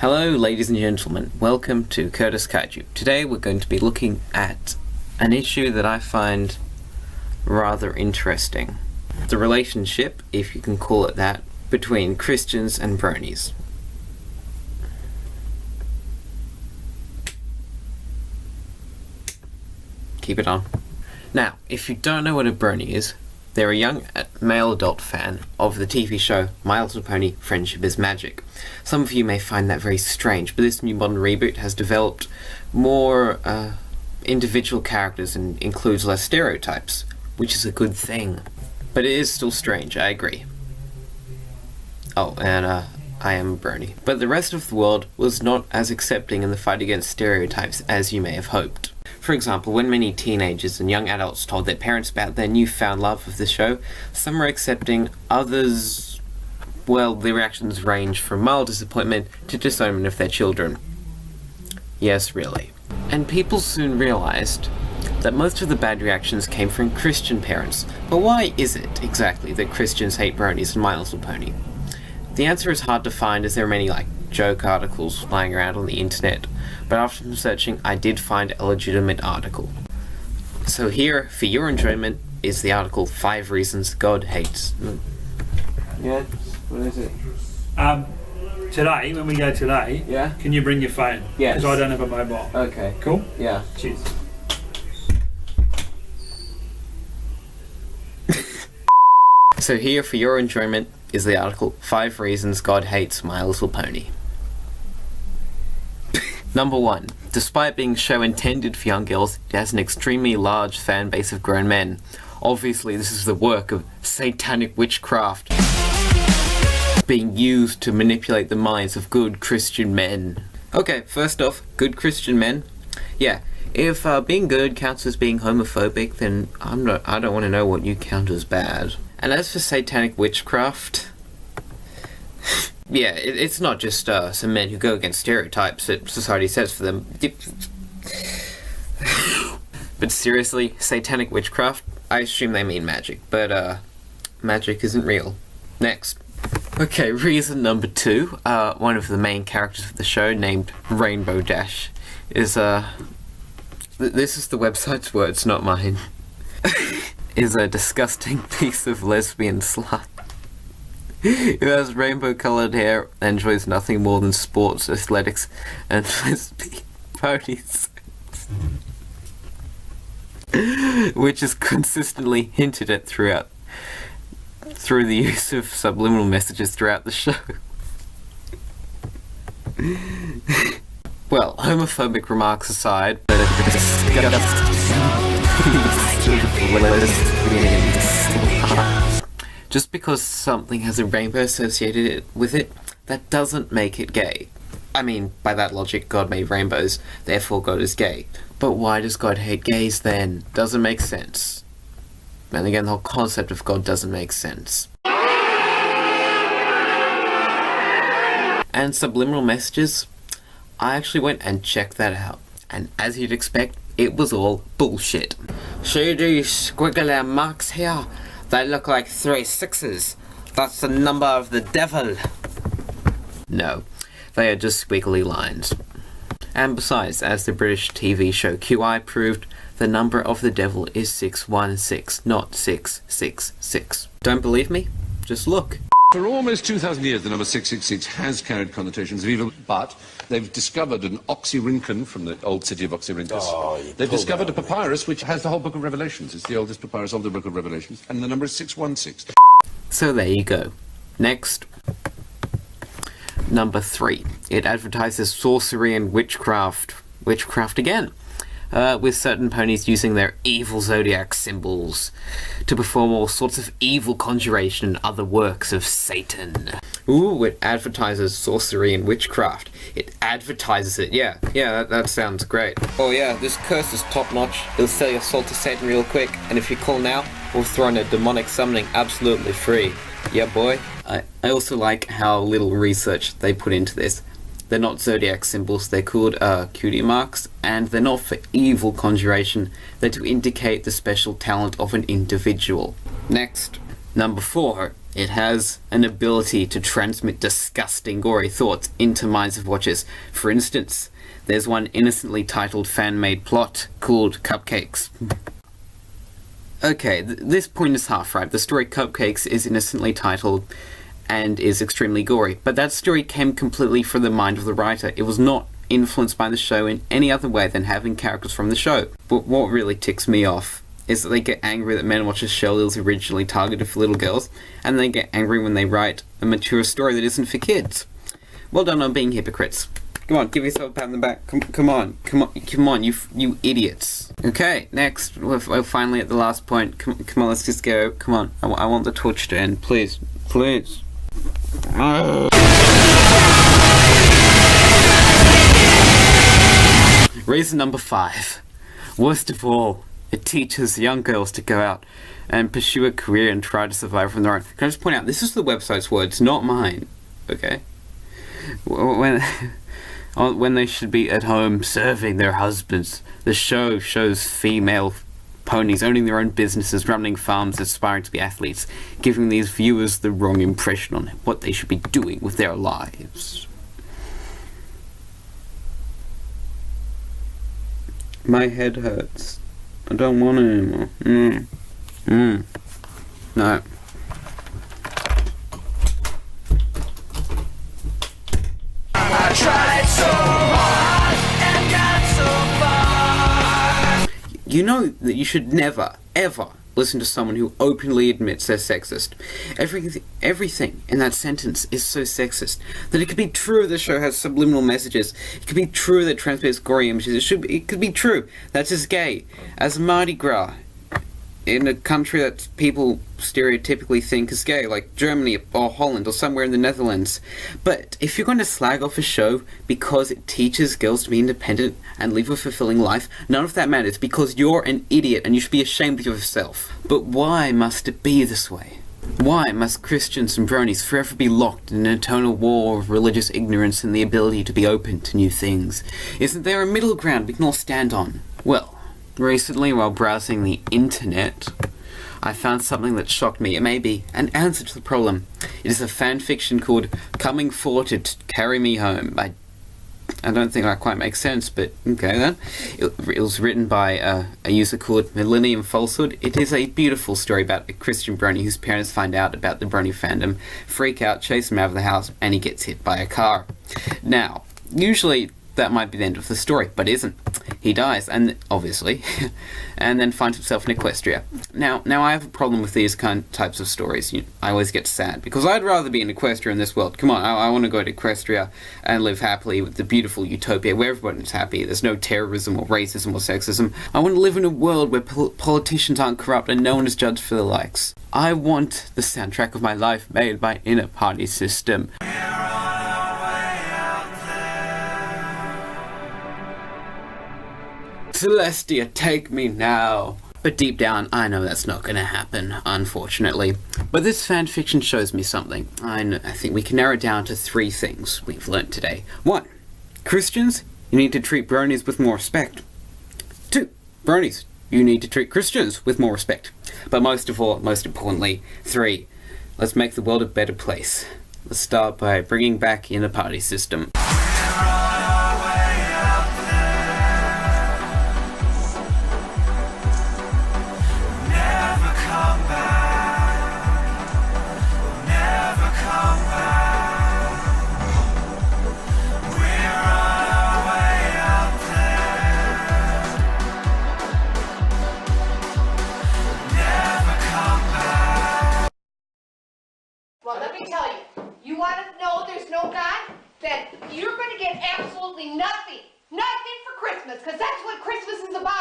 Hello ladies and gentlemen, welcome to Curtis Kaiju. Today we're going to be looking at an issue that I find rather interesting. The relationship, if you can call it that, between Christians and Bronies. Keep it on. Now, if you don't know what a Brony is, they're a young male adult fan of the TV show My Little Pony Friendship is Magic. Some of you may find that very strange, but this new modern reboot has developed more individual characters and includes less stereotypes, which is a good thing. But it is still strange, I agree. Oh, and I am a Brony. But the rest of the world was not as accepting in the fight against stereotypes as you may have hoped. For example, when many teenagers and young adults told their parents about their newfound love of the show, some were accepting, others, well, their reactions range from mild disappointment to disownment of their children. Yes, really. And people soon realized that most of the bad reactions came from Christian parents. But why is it, exactly, that Christians hate Bronies and My Little Pony? The answer is hard to find, as there are many, joke articles flying around on the internet, but after some searching I did find a legitimate article. So here, for your enjoyment, is the article 5 Reasons God Hates. Yeah, what is it? Today, when we go today, yeah, can you bring your phone? Yes. Because I don't have a mobile. Okay. Cool? Yeah. Cheers. So here, for your enjoyment, is the article 5 Reasons God Hates My Little Pony. Number 1. Despite being a show intended for young girls, it has an extremely large fan base of grown men. Obviously, this is the work of satanic witchcraft being used to manipulate the minds of good Christian men. Okay, first off, good Christian men. Yeah, if being good counts as being homophobic, then I don't want to know what you count as bad. And as for satanic witchcraft, yeah, it's not just some men who go against stereotypes that society sets for them. But seriously, satanic witchcraft? I assume they mean magic, but magic isn't real. Next. Okay, reason number 2. One of the main characters of the show, named Rainbow Dash, is this is the website's words, not mine. Is a disgusting piece of lesbian slime. Who has rainbow-coloured hair and enjoys nothing more than sports, athletics, and lesbian ponies. Which is consistently hinted at through the use of subliminal messages throughout the show. Well, homophobic remarks aside, just because something has a rainbow associated with it, that doesn't make it gay. I mean, by that logic, God made rainbows, therefore God is gay. But why does God hate gays then? Doesn't make sense. And again, the whole concept of God doesn't make sense. And subliminal messages, I actually went and checked that out. And as you'd expect, it was all bullshit. See these squiggly marks here? They look like 3 6s. That's the number of the devil. No, they are just squiggly lines. And besides, as the British TV show QI proved, the number of the devil is 616, not 666. Don't believe me? Just look. For almost 2,000 years, the number 666 has carried connotations of evil, but they've discovered an oxyrhynchus from the old city of Oxyrhynchus. Oh, they've discovered a papyrus which has the whole book of Revelations. It's the oldest papyrus of the book of Revelations, and the number is 616. So there you go. Next. Number 3. It advertises sorcery and witchcraft. Witchcraft again. With certain ponies using their evil zodiac symbols to perform all sorts of evil conjuration and other works of Satan. Ooh, it advertises sorcery and witchcraft. It advertises it, yeah, that sounds great. Oh yeah, this curse is top notch. It'll sell your soul to Satan real quick, and if you call now, we'll throw in a demonic summoning absolutely free. Yeah boy. I also like how little research they put into this. They're not zodiac symbols, they're called cutie marks, and they're not for evil conjuration, they're to indicate the special talent of an individual. Next. Number 4. it has an ability to transmit disgusting, gory thoughts into minds of watchers. For instance, there's one innocently titled fan-made plot called Cupcakes. Okay, this point is half right. The story Cupcakes is innocently titled and is extremely gory, but that story came completely from the mind of the writer. It was not influenced by the show in any other way than having characters from the show. But what really ticks me off is that they get angry that Men Watch a Show is originally targeted for little girls, and they get angry when they write a mature story that isn't for kids. Well done on being hypocrites. Come on, give yourself a pat on the back. Come on, you idiots. Okay, next, we're finally at the last point. Come on, let's just go. Come on, I want the torch to end, please. Reason number 5. Worst of all, it teaches young girls to go out and pursue a career and try to survive from their own. Can I just point out, this is the website's words, not mine. Okay? When they should be at home serving their husbands. The show shows female ponies owning their own businesses, running farms, aspiring to be athletes, giving these viewers the wrong impression on what they should be doing with their lives. My head hurts. I don't want it anymore. No. I tried so hard and got so far. You know that you should never, ever listen to someone who openly admits they're sexist. Everything in that sentence is so sexist that it could be true the show has subliminal messages. It could be true that it transmits gory images. It could be true that it's gay as Mardi Gras in a country that people stereotypically think is gay, like Germany or Holland or somewhere in the Netherlands. But if you're going to slag off a show because it teaches girls to be independent and live a fulfilling life, none of that matters, because you're an idiot and you should be ashamed of yourself. But why must it be this way? Why must Christians and Bronies forever be locked in an eternal war of religious ignorance and the ability to be open to new things? Isn't there a middle ground we can all stand on? Well, recently, while browsing the internet, I found something that shocked me. It may be an answer to the problem. It is a fan fiction called Coming For to Carry Me Home. I don't think that quite makes sense, but okay then. It was written by a user called Millennium Falsehood. It is a beautiful story about a Christian Brony whose parents find out about the Brony fandom, freak out, chase him out of the house, and he gets hit by a car. Now, usually that might be the end of the story, but isn't. He dies, and obviously, and then finds himself in Equestria. Now I have a problem with these types of stories. I always get sad, because I'd rather be in Equestria in this world. Come on, I want to go to Equestria and live happily with the beautiful utopia where everyone's happy. There's no terrorism or racism or sexism. I want to live in a world where politicians aren't corrupt and no one is judged for their likes. I want the soundtrack of my life made by Inner Party System. Celestia, take me now. But deep down, I know that's not going to happen, unfortunately. But this fanfiction shows me something. I think we can narrow it down to 3 things we've learnt today. 1. Christians, you need to treat Bronies with more respect. 2. Bronies, you need to treat Christians with more respect. But most of all, most importantly, 3. Let's make the world a better place. Let's start by bringing back Inner Party System. Well, let me tell you, you want to know there's no God? Then you're going to get absolutely nothing. Nothing for Christmas, because that's what Christmas is about.